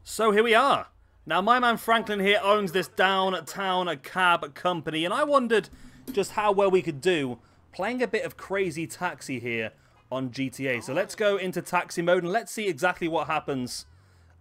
So here we are. Now my man Franklin here owns this downtown cab company, and I wondered just how well we could do playing a bit of crazy taxi here on GTA. So let's go into taxi mode and let's see exactly what happens.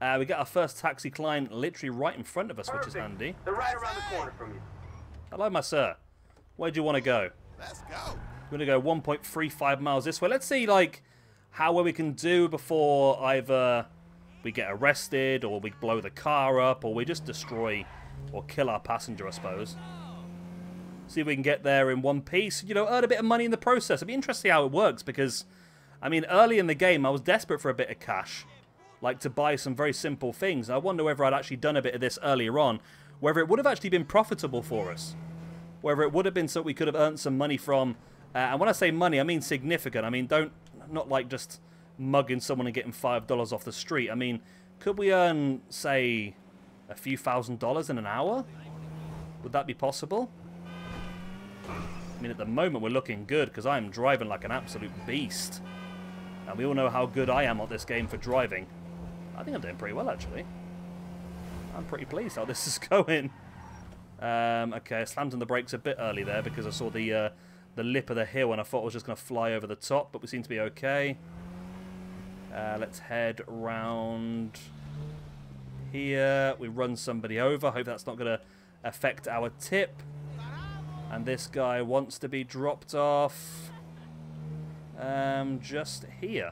We get our first taxi client literally right in front of us, which is handy. They're right around the corner from you. Hello, my sir. Where do you want to go? Let's go. We're going to go 1.35 miles this way. Let's see, like, how well we can do before either we get arrested, or we blow the car up, or we just destroy or kill our passenger, I suppose. See if we can get there in one piece. You know, earn a bit of money in the process. It'd be interesting how it works because, I mean, early in the game, I was desperate for a bit of cash. Like to buy some very simple things. I wonder whether I'd actually done a bit of this earlier on. Whether it would have actually been profitable for us. Whether it would have been so we could have earned some money from. And when I say money, I mean significant. I mean, not like just mugging someone and getting $5 off the street. I mean, could we earn, say, a few $1,000s in an hour? Would that be possible? I mean, at the moment we're looking good because I'm driving like an absolute beast. And we all know how good I am at this game for driving. I think I'm doing pretty well, actually. I'm pretty pleased how this is going. Okay, I slammed on the brakes a bit early there because I saw the lip of the hill and I thought I was just going to fly over the top, but we seem to be okay. Let's head round here. We run somebody over. Hope that's not going to affect our tip. And this guy wants to be dropped off just here.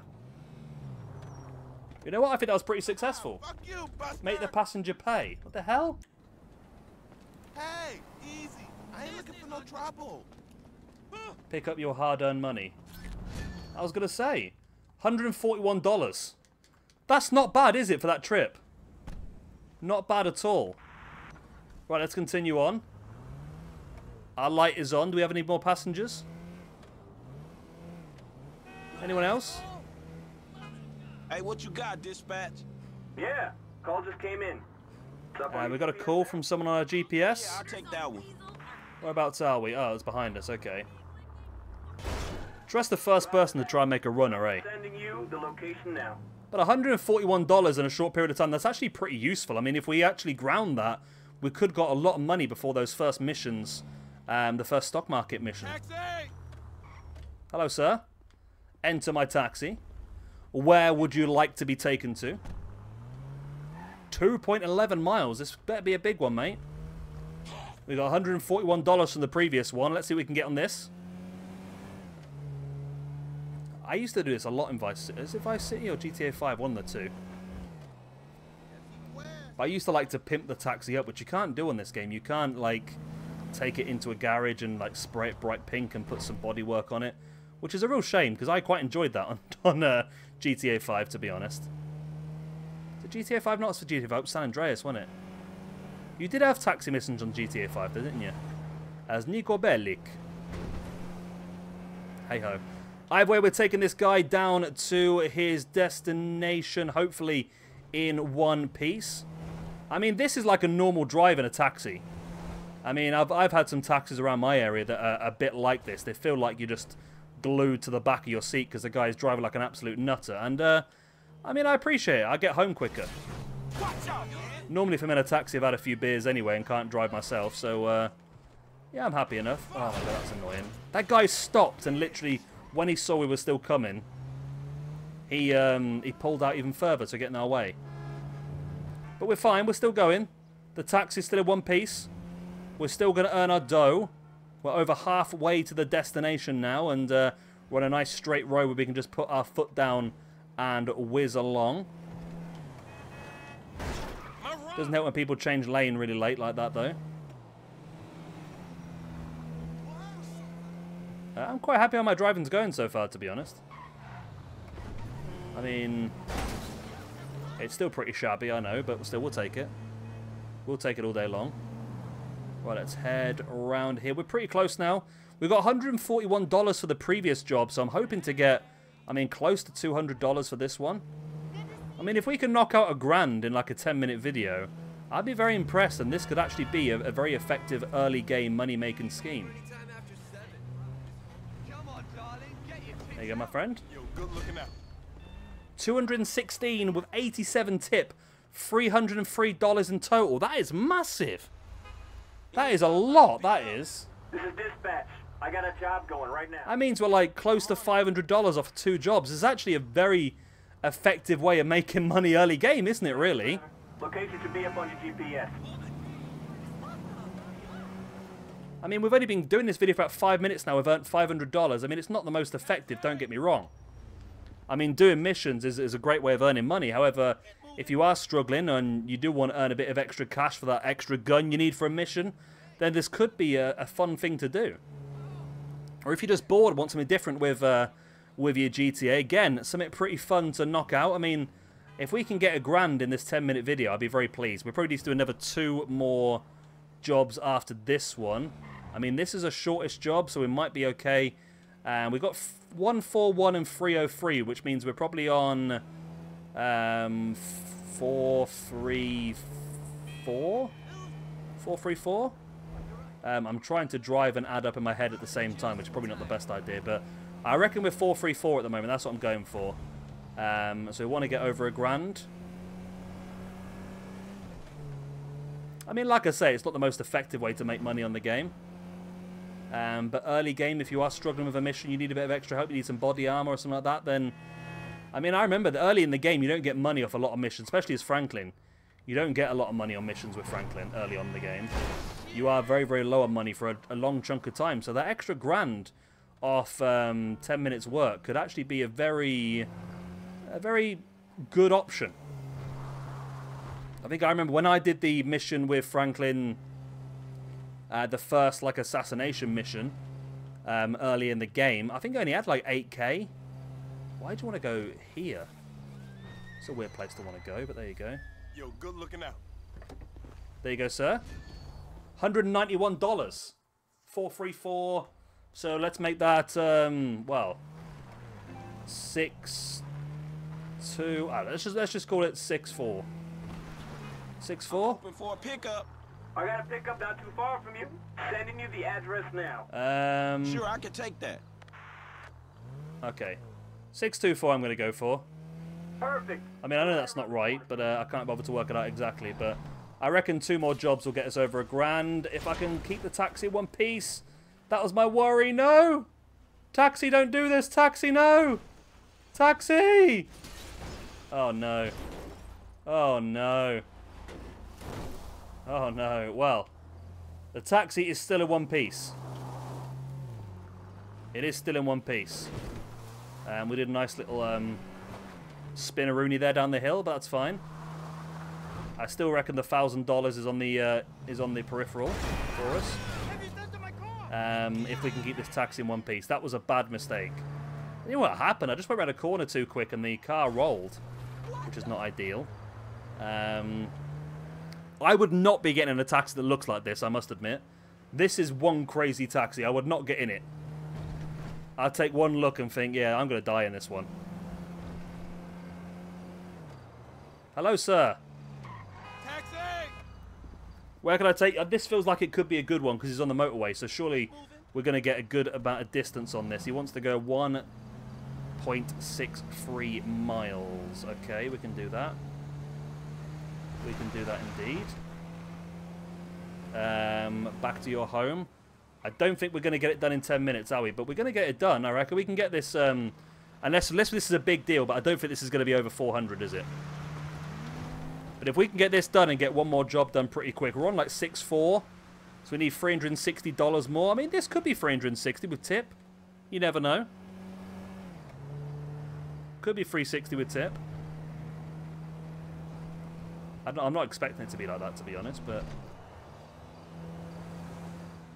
You know what? I think that was pretty successful. Fuck you, Buster. Make the passenger pay. What the hell? Hey, easy. I ain't looking for no trouble. Pick up your hard-earned money. I was going to say, $141. That's not bad, is it, for that trip? Not bad at all. Right, let's continue on. Our light is on. Do we have any more passengers? Anyone else? Hey, what you got, dispatch? Yeah, call just came in. We got a call from someone on our GPS. Yeah, I'll take that one. Whereabouts are we? Oh, it's behind us. Okay. Trust the first person to try and make a runner, eh? Sending you the location now. But $141 in a short period of time, that's actually pretty useful. I mean, if we actually ground that, we could got a lot of money before those first missions, the first stock market mission. Taxi! Hello, sir. Enter my taxi. Where would you like to be taken to? 2.11 miles. This better be a big one, mate. We got $141 from the previous one. Let's see what we can get on this. I used to do this a lot in Vice City. Is it Vice City or GTA 5? One of the two. But I used to like to pimp the taxi up, which you can't do on this game. You can't, like, take it into a garage and, like, spray it bright pink and put some bodywork on it. Which is a real shame, because I quite enjoyed that on GTA 5, to be honest. Did GTA 5 not for GTA 5? It was San Andreas, wasn't it? You did have taxi missions on GTA 5, didn't you? As Nico Bellic. Hey-ho. Either way, we're taking this guy down to his destination, hopefully in one piece. I mean, this is like a normal drive in a taxi. I mean, I've had some taxis around my area that are a bit like this. They feel like you're just glued to the back of your seat because the guy's driving like an absolute nutter. And, I mean, I appreciate it. I get home quicker. Normally, if I'm in a taxi, I've had a few beers anyway and can't drive myself. So, yeah, I'm happy enough. Oh, my God, that's annoying. That guy stopped and literally, when he saw we were still coming, he pulled out even further to get in our way. But we're fine. We're still going. The taxi's still in one piece. We're still going to earn our dough. We're over halfway to the destination now, and we're on a nice straight road where we can just put our foot down and whiz along. Doesn't help when people change lane really late like that, though. I'm quite happy how my driving's going so far, to be honest. I mean, it's still pretty shabby, I know, but still, we'll take it. We'll take it all day long. Right, let's head around here. We're pretty close now. We've got $141 for the previous job, so I'm hoping to get, I mean, close to $200 for this one. I mean, if we can knock out $1,000 in like a 10-minute video, I'd be very impressed, and this could actually be a very effective early game money-making scheme. There you go, my friend. 216 with 87 tip $303 in total. That is massive. That is a lot, that is. This is dispatch. I got a job going right now. That means we're like close to $500 off 2 jobs. It's actually a very effective way of making money early game, isn't it, really? Location should be up on your GPS. I mean, we've only been doing this video for about 5 minutes now. We've earned $500. I mean, it's not the most effective, don't get me wrong. I mean, doing missions is a great way of earning money. However, if you are struggling and you do want to earn a bit of extra cash for that extra gun you need for a mission, then this could be a fun thing to do. Or if you're just bored, want something different with your GTA, again, something pretty fun to knock out. I mean, if we can get $1,000 in this 10-minute video, I'd be very pleased. We probably need to do another 2 more jobs after this one. I mean, this is a shortest job, so we might be okay. And we've got 141 and 303, which means we're probably on 434? 434? I'm trying to drive and add up in my head at the same time, which is probably not the best idea, but I reckon we're 434 at the moment. That's what I'm going for. So we want to get over $1,000. I mean, like I say, it's not the most effective way to make money on the game. But early game, if you are struggling with a mission, you need a bit of extra help, you need some body armor or something like that, then... I mean, I remember that early in the game, you don't get money off a lot of missions, especially as Franklin. You don't get a lot of money on missions with Franklin early on in the game. You are very, very low on money for a long chunk of time. So that extra $1,000 off 10 minutes work could actually be a very good option. I think I remember when I did the mission with Franklin, the first like assassination mission early in the game, I think I only had like 8k. Why do you want to go here? It's a weird place to want to go, but there you go. Yo, good looking out. There you go, sir. $191. 434. So let's make that well, 6-2. Let's just call it 6-4. 6-4. Open for a pickup. I got a pickup not too far from you. Sending you the address now. Sure, I can take that. Okay. 624 I'm going to go for. Perfect. I mean, I know that's not right, but I can't bother to work it out exactly. But I reckon 2 more jobs will get us over $1,000. If I can keep the taxi in one piece. That was my worry. No! Taxi, don't do this. Taxi, no! Taxi! Oh, no. Oh, no. Oh, no. Well, the taxi is still in one piece. It is still in one piece. We did a nice little spin-a-rooney there down the hill, but that's fine. I still reckon the $1,000 is on the peripheral for us. If we can keep this taxi in one piece. That was a bad mistake. You know what happened? I just went around a corner too quick and the car rolled, which is not ideal. I would not be getting in a taxi that looks like this, I must admit. This is one crazy taxi. I would not get in it. I'd take one look and think, yeah, I'm going to die in this one. Hello, sir. Taxi! Where can I take... this feels like it could be a good one because he's on the motorway, so surely we're going to get a good amount of distance on this. He wants to go 1.63 miles. Okay, we can do that. We can do that indeed. Back to your home. I don't think we're going to get it done in 10 minutes, are we? But we're going to get it done. I reckon we can get this... unless this is a big deal, but I don't think this is going to be over 400, is it? But if we can get this done and get one more job done pretty quick, we're on like 6-4. So we need $360 more. I mean, this could be $360 with tip. You never know. Could be $360 with tip. I'm not expecting it to be like that, to be honest, but...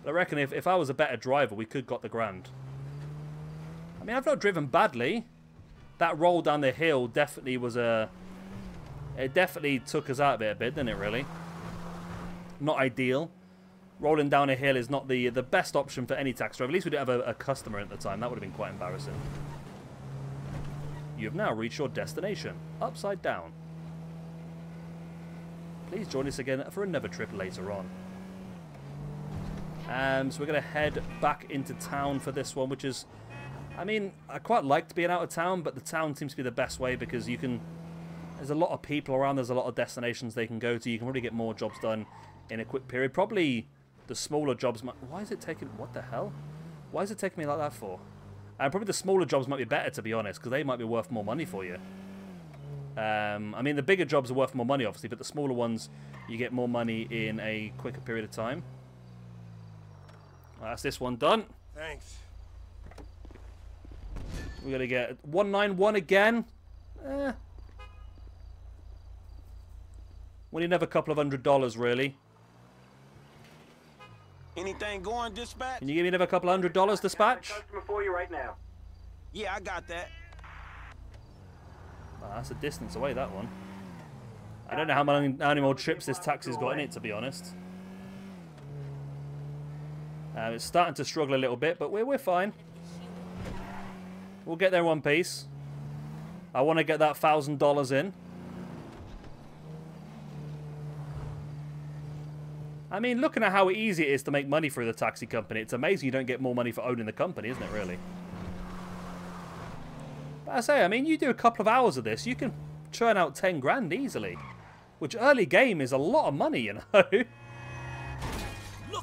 I reckon if I was a better driver, we could got the grand. I mean, I've not driven badly. That roll down the hill definitely was a... It definitely took us out of it a bit, didn't it, really? Not ideal. Rolling down a hill is not the best option for any taxi driver. At least we didn't have a customer at the time. That would have been quite embarrassing. You have now reached your destination. Upside down. Please join us again for another trip later on. So we're going to head back into town for this one, which is... I mean, I quite liked being out of town, but the town seems to be the best way because you can There's a lot of people around. There's a lot of destinations they can go to. You can really get more jobs done in a quick period. Probably the smaller jobs might... Why is it taking... What the hell? Why is it taking me like that for? And probably the smaller jobs might be better, to be honest, because they might be worth more money for you. I mean, the bigger jobs are worth more money, obviously, but the smaller ones, you get more money in a quicker period of time. Well, that's this one done. Thanks. We're going to get 191 again. We need another couple of $100, really. Anything going, dispatch? Can you give me another couple of $100, dispatch? Customer for you right now. Yeah, I got that. Oh, that's a distance away, that one. I don't know how many more trips this taxi's got in it, to be honest. It's starting to struggle a little bit, but we're fine. We'll get there in one piece. I want to get that $1,000 in. I mean, looking at how easy it is to make money through the taxi company, it's amazing you don't get more money for owning the company, isn't it, really? But I say, I mean, you do a couple of hours of this, you can churn out 10 grand easily. Which early game is a lot of money, you know? Look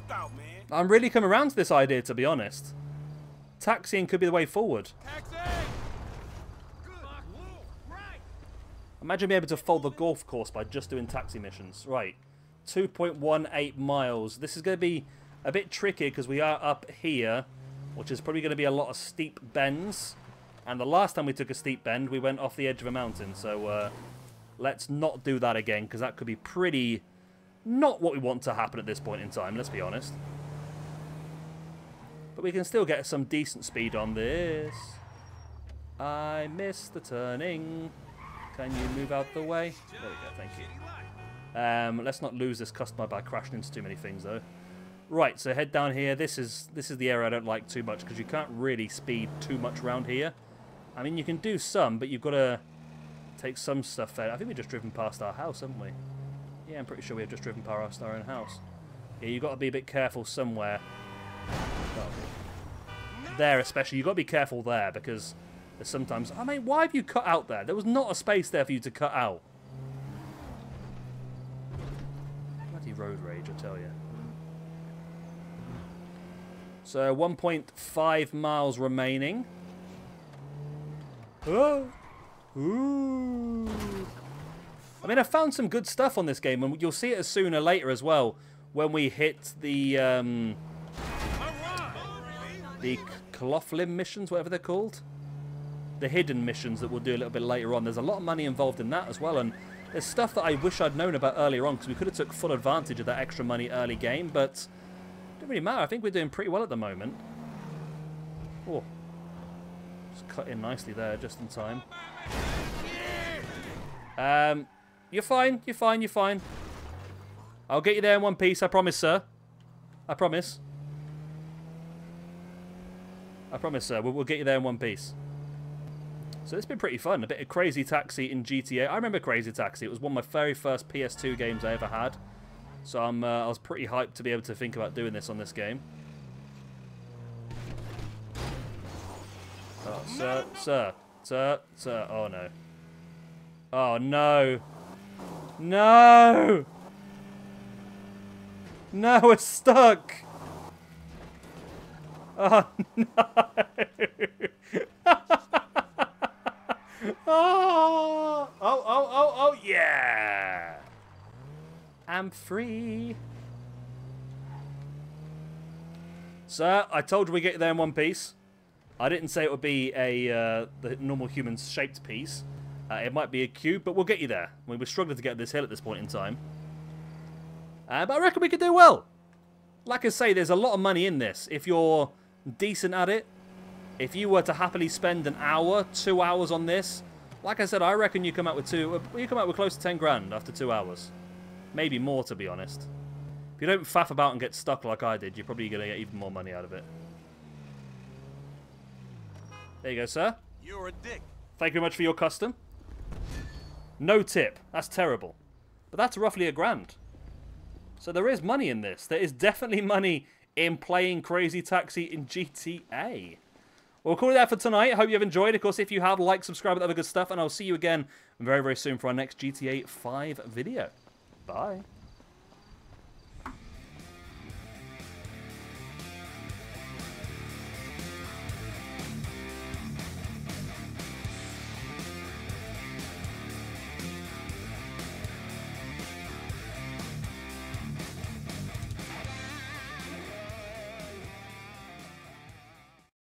out, man. I'm really coming around to this idea, to be honest. Taxiing could be the way forward. Taxi! Good. Right. Imagine being able to fold the golf course by just doing taxi missions. Right. 2.18 miles. This is going to be a bit tricky because we are up here, which is probably going to be a lot of steep bends. And the last time we took a steep bend, we went off the edge of a mountain. So let's not do that again, because that could be pretty not what we want to happen at this point in time, let's be honest. But we can still get some decent speed on this. I missed the turning. Can you move out the way? There we go, thank you. Let's not lose this customer by crashing into too many things, though. Right, so head down here. This is the area I don't like too much, because you can't really speed too much around here. I mean, you can do some, but you've got to take some stuff out. I think we've just driven past our house, haven't we? Yeah, I'm pretty sure we've just driven past our own house. Yeah, you've got to be a bit careful somewhere. Oh. There, especially. You've got to be careful there, because there's sometimes... I mean, why have you cut out there? There was not a space there for you to cut out. Road rage, I tell you. So 1.5 miles remaining. Oh. Ooh. I mean, I found some good stuff on this game, and you'll see it sooner or later as well when we hit the Clothlim missions, whatever they're called. The hidden missions that we'll do a little bit later on. There's a lot of money involved in that as well, and there's stuff that I wish I'd known about earlier on, because we could have took full advantage of that extra money early game, but it doesn't really matter. I think we're doing pretty well at the moment. Oh. Just cut in nicely there, just in time. You're fine, you're fine, you're fine. I'll get you there in one piece, I promise, sir. I promise. I promise, sir. We'll get you there in one piece. So it's been pretty fun. A bit of Crazy Taxi in GTA. I remember Crazy Taxi. It was one of my very first PS2 games I ever had. So I was pretty hyped to be able to think about doing this on this game. Oh, sir. Oh, no. Oh, no. No! No, we're stuck! Oh, no! Oh, yeah! I'm free. Sir, I told you we'd get there in one piece. I didn't say it would be the normal human-shaped piece. It might be a cube, but we'll get you there. I mean, we're struggling to get this hill at this point in time. But I reckon we could do well. Like I say, there's a lot of money in this. If you're decent at it, if you were to happily spend an hour, 2 hours on this, like I said, I reckon you come out with close to 10 grand after 2 hours. Maybe more, to be honest. If you don't faff about and get stuck like I did, you're probably going to get even more money out of it. There you go, sir. You're a dick. Thank you very much for your custom. No tip. That's terrible. But that's roughly $1,000. So there is money in this. There is definitely money in playing Crazy Taxi in GTA. We'll call it there for tonight. Hope you have enjoyed. Of course, if you have, like, subscribe, and other good stuff. And I'll see you again very, very soon for our next GTA 5 video. Bye.